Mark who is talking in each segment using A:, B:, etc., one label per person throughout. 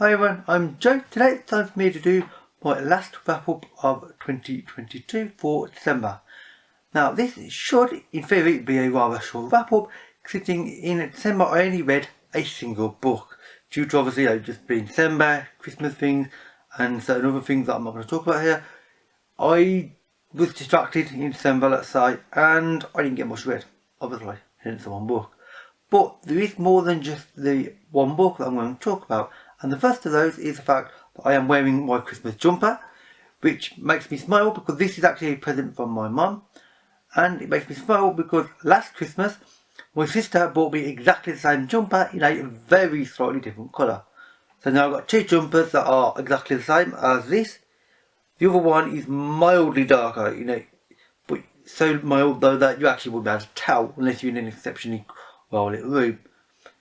A: Hi everyone, I'm Joe. Today it's time for me to do my last wrap up of 2022 for December. Now this should in theory be a rather short wrap up, considering in December I only read a single book. Due to obviously just being December, Christmas things and certain other things that I'm not going to talk about here. I was distracted in December, let's say, and I didn't get much read, obviously, hence the one book. But there is more than just the one book that I'm going to talk about. And the first of those is the fact that I am wearing my Christmas jumper, which makes me smile because this is actually a present from my mum. And it makes me smile because last Christmas, my sister bought me exactly the same jumper in a very slightly different colour. So now I've got two jumpers that are exactly the same as this. The other one is mildly darker, but so mild though that you actually wouldn't be able to tell unless you're in an exceptionally well lit room.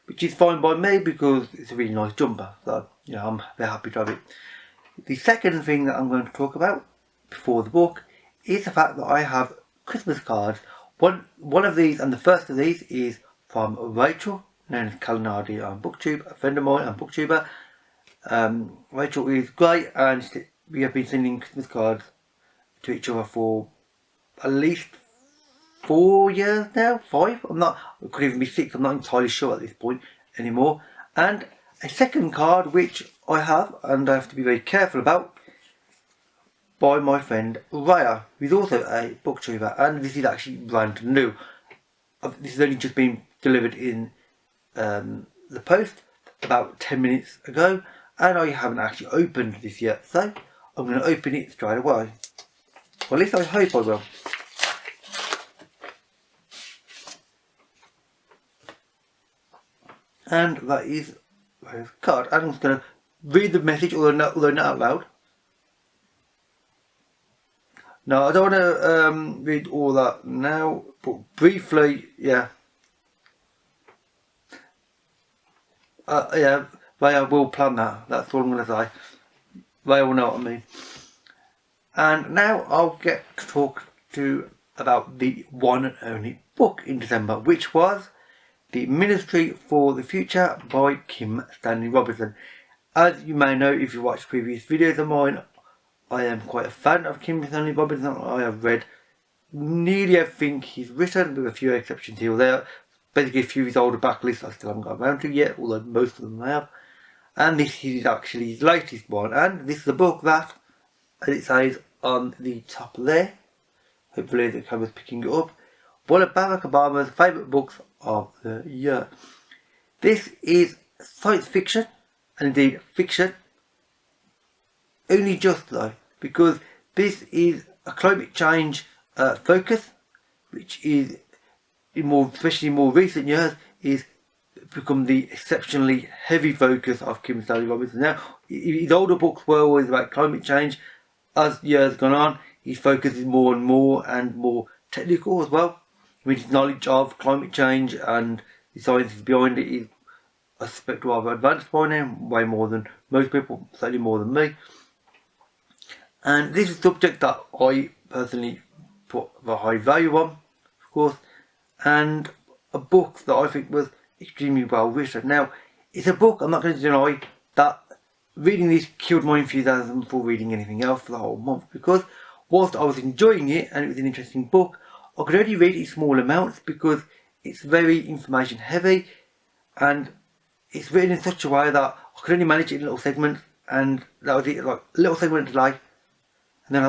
A: Which is fine by me because it's a really nice jumper, so I'm very happy to have it. The second thing that I'm going to talk about before the book is the fact that I have Christmas cards. One of these, and the first of these, is from Rachel, known as Kalinardi on BookTube, a friend of mine on BookTuber. Rachel is great, and we have been sending Christmas cards to each other for at least 4 years now, 5. It could even be 6. I'm not entirely sure at this point anymore. And a second card which I have, and I have to be very careful about, by my friend Raya, who's also a booktuber, and this is actually brand new. This has only just been delivered in the post about 10 minutes ago, and I haven't actually opened this yet, so I'm going to open it straight away. Well, at least I hope I will. And that is Raya's card. And I'm just going to read the message, although not out loud. No, I don't want to read all that now, but briefly, yeah. Raya will plan that. That's all I'm going to say. Raya will know what I mean. And now I'll get to talk about the one and only book in December, which was The Ministry for the Future by Kim Stanley Robinson. As you may know if you watched previous videos of mine, I am quite a fan of Kim Stanley Robinson. I have read nearly everything he's written, with a few exceptions here or there. Basically a few of his older backlists I still haven't got around to yet, although most of them I have. And this is actually his latest one, and this is a book that, as it says on the top there, hopefully the camera's picking it up, one of Barack Obama's favourite books of the year. This is science fiction, and indeed fiction, only just though, because this is a climate change focus, which is, especially in more recent years, is become the exceptionally heavy focus of Kim Stanley Robinson. Now, his older books were always about climate change. As years gone on, his focus is more and more technical as well. His knowledge of climate change and the sciences behind it is, I suspect, rather advanced by now, way more than most people, certainly more than me. And this is a subject that I personally put a high value on, of course, and a book that I think was extremely well written. Now, it's a book, I'm not going to deny that reading this killed my enthusiasm for reading anything else for the whole month, because whilst I was enjoying it and it was an interesting book, I could only read it in small amounts because it's very information heavy, and it's written in such a way that I could only manage it in little segments, and that was it, like a little segment a day. And then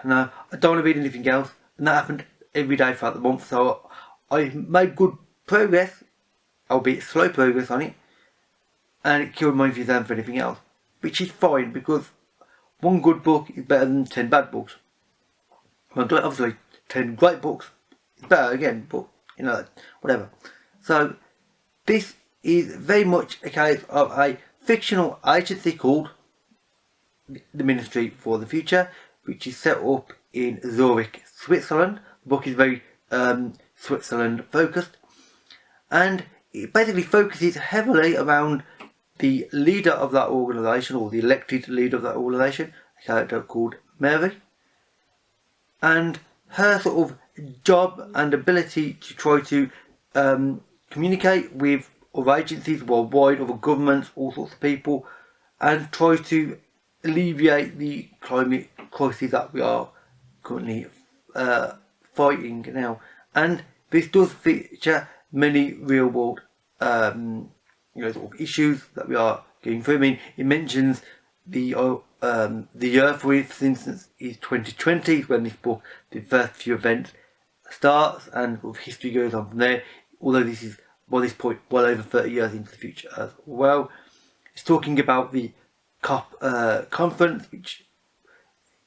A: no, I don't want to read anything else, and that happened every day throughout the month. So I made good progress, albeit slow progress on it, and it killed my enthusiasm for anything else, which is fine because one good book is better than 10 bad books. Well, obviously 10 great books is better again, but whatever. So this is very much a case of a fictional agency called the Ministry for the Future, which is set up in Zurich, Switzerland. The book is very Switzerland focused, and it basically focuses heavily around the leader of that organisation, or the elected leader of that organisation, a character called Mary, and her sort of job and ability to try to communicate with other agencies worldwide, other governments, all sorts of people, and try to alleviate the climate crisis that we are currently fighting now. And this does feature many real world sort of issues that we are going through. I mean, it mentions the year, for instance, is 2020, when this book, the first few events starts, and history goes on from there, although this is, by this point, well over 30 years into the future as well. It's talking about the COP conference, which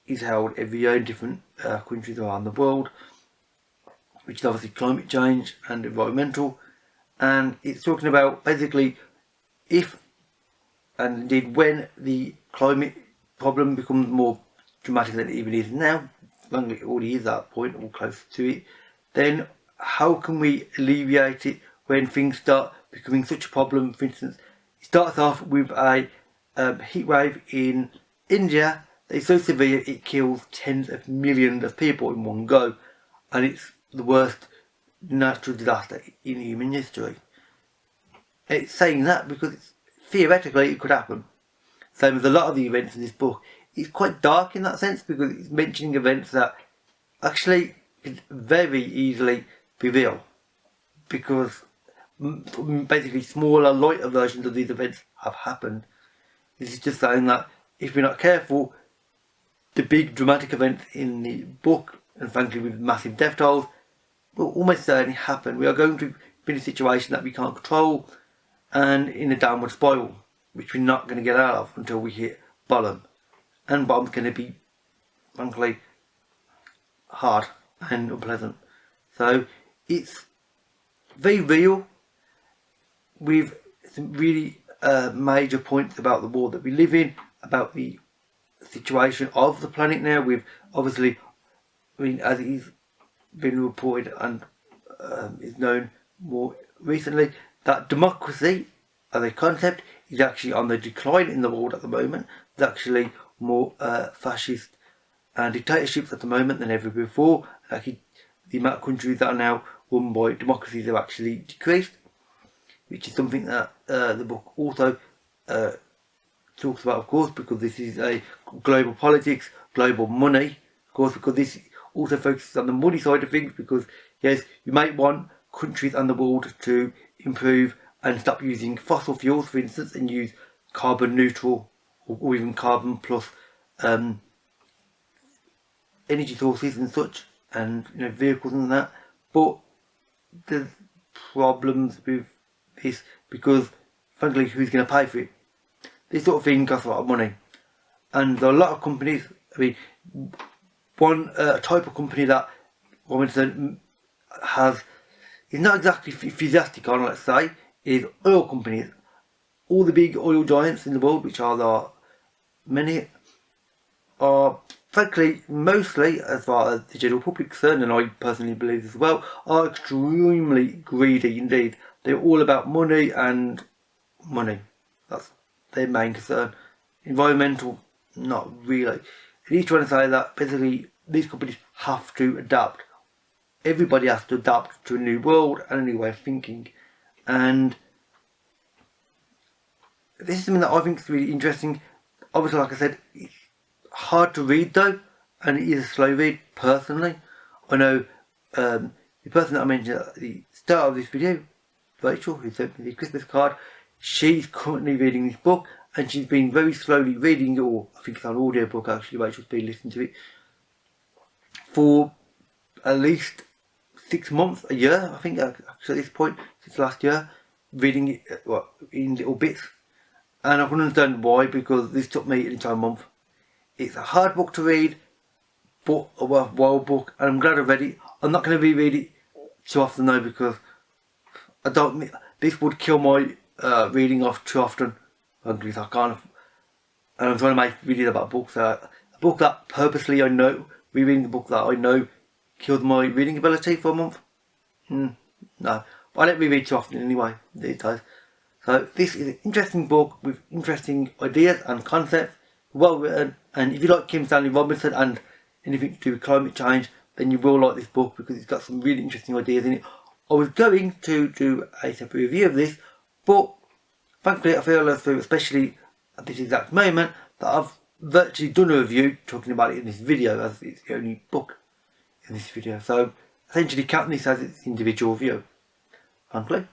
A: is held every year in different countries around the world, which is obviously climate change and environmental. And it's talking about basically if, and indeed when, the climate problem becomes more dramatic than it even is now, when it already is at that point or close to it, then how can we alleviate it when things start becoming such a problem? For instance, it starts off with a heat wave in India that is so severe it kills tens of millions of people in one go, and it's the worst natural disaster in human history. It's saying that because theoretically it could happen. Same as a lot of the events in this book. It's quite dark in that sense because it's mentioning events that actually could very easily be real, because basically smaller, lighter versions of these events have happened. This is just saying that if we're not careful, the big dramatic events in the book, and frankly with massive death tolls, will almost certainly happen. We are going to be in a situation that we can't control, and in a downward spiral, which we're not going to get out of until we hit bottom. And bottom's going to be, frankly, hard and unpleasant. So it's very real, with some really major points about the world that we live in, about the situation of the planet now, with obviously, I mean, as it is been reported and is known more recently, that democracy as a concept is actually on the decline in the world at the moment. There's actually more fascist and dictatorships at the moment than ever before. Actually, the amount of countries that are now run by democracies have actually decreased, which is something that the book also talks about, of course, because this is a global politics, global money, of course, because this also focuses on the money side of things, because yes, you might want countries and the world to improve and stop using fossil fuels, for instance, and use carbon neutral or even carbon plus energy sources and such, and vehicles and that. But there's problems with this because, frankly, who's going to pay for it? This sort of thing costs a lot of money, and there are a lot of companies. I mean, one type of company that Robinson is not exactly enthusiastic on, let's say, is oil companies. All the big oil giants in the world, which are many, are frankly, mostly, as far as the general public is concerned, and I personally believe as well, are extremely greedy indeed. They're all about money and money. That's their main concern. Environmental, not really. And he's trying to say that basically these companies have to adapt. Everybody has to adapt to a new world and a new way of thinking. And this is something that I think is really interesting. Obviously, like I said, it's hard to read though, and it is a slow read personally. I know the person that I mentioned at the start of this video, Rachel, who sent me the Christmas card, she's currently reading this book, and she's been very slowly reading it, or I think it's an audio book actually, Rachel's been listening to it, for at least 6 months, a year, I think, actually at this point, since last year, reading it in little bits. And I can understand why, because this took me an entire month. It's a hard book to read, but a worthwhile book, and I'm glad I read it. I'm not going to reread it too often though, because this would kill my reading off too often. I can't, and I'm trying to make videos about books. A book that purposely I know, rereading a book that I know killed my reading ability for a month. No, but I don't reread too often anyway these days. So this is an interesting book with interesting ideas and concepts, well written, and if you like Kim Stanley Robinson and anything to do with climate change, then you will like this book because it's got some really interesting ideas in it. I was going to do a separate review of this, but frankly I feel as though, especially at this exact moment that I've virtually done a review talking about it in this video, as it's the only book in this video. So essentially count this as its individual review, frankly.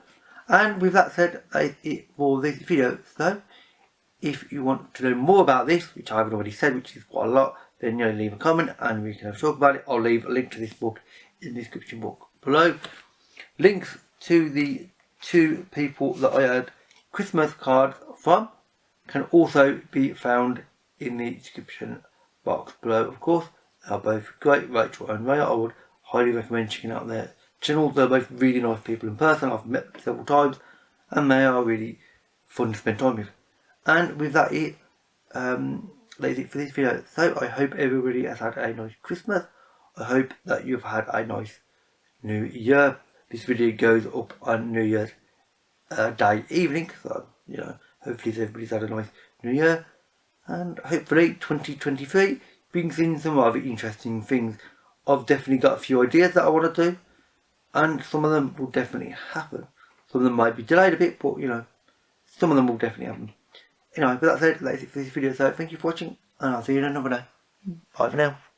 A: And with that said, that is it for this video. So if you want to know more about this, which I haven't already said, which is quite a lot, then leave a comment and we can have a talk about it. I'll leave a link to this book in the description box below. Links to the 2 people that I had Christmas cards from can also be found in the description box below, of course. They are both great, Rachel and Raya. I would highly recommend checking out their channels. They're both really nice people in person. I've met them several times and they are really fun to spend time with. And with that, that is it for this video. So I hope everybody has had a nice Christmas. I hope that you've had a nice New Year. This video goes up on New Year's Day evening, so hopefully everybody's had a nice New Year, and hopefully 2023 brings in some rather interesting things. I've definitely got a few ideas that I want to do, and some of them will definitely happen. Some of them might be delayed a bit, but some of them will definitely happen. Anyway, with that said, that's it for this video. So thank you for watching, and I'll see you in another day. Bye for now.